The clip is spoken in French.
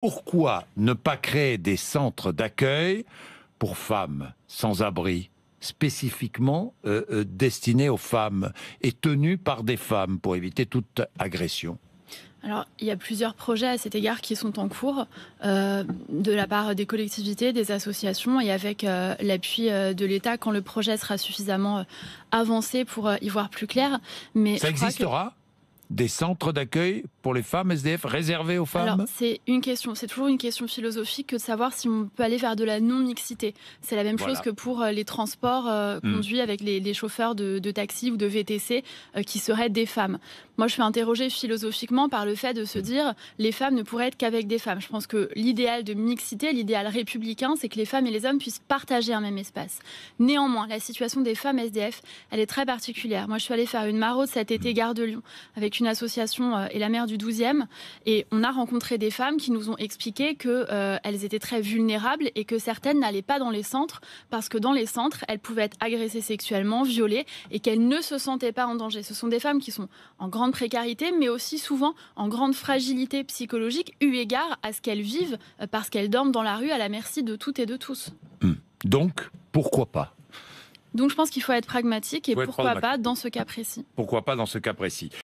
Pourquoi ne pas créer des centres d'accueil pour femmes sans abri, spécifiquement destinés aux femmes et tenus par des femmes pour éviter toute agression? Alors, il y a plusieurs projets à cet égard qui sont en cours de la part des collectivités, des associations et avec l'appui de l'État quand le projet sera suffisamment avancé pour y voir plus clair. Mais Ça je crois existera? Des centres d'accueil pour les femmes SDF réservés aux Alors, femmes? c'est toujours une question philosophique que de savoir si on peut aller vers de la non-mixité. C'est la même Voilà. chose que pour les transports conduits avec les chauffeurs de taxi ou de VTC qui seraient des femmes. Moi, je suis interrogée philosophiquement par le fait de se dire les femmes ne pourraient être qu'avec des femmes. Je pense que l'idéal de mixité, l'idéal républicain, c'est que les femmes et les hommes puissent partager un même espace. Néanmoins, la situation des femmes SDF, elle est très particulière. Moi, je suis allée faire une maraude cet été, Gare de Lyon, avec une association et la maire du 12e. Et on a rencontré des femmes qui nous ont expliqué qu'elles étaient très vulnérables et que certaines n'allaient pas dans les centres parce que dans les centres, elles pouvaient être agressées sexuellement, violées et qu'elles ne se sentaient pas en danger. Ce sont des femmes qui sont en grande précarité, mais aussi souvent en grande fragilité psychologique, eu égard à ce qu'elles vivent parce qu'elles dorment dans la rue à la merci de toutes et de tous. Donc, pourquoi pas? Donc je pense qu'il faut être pragmatique et pourquoi pas dans ce cas précis. Pourquoi pas dans ce cas précis?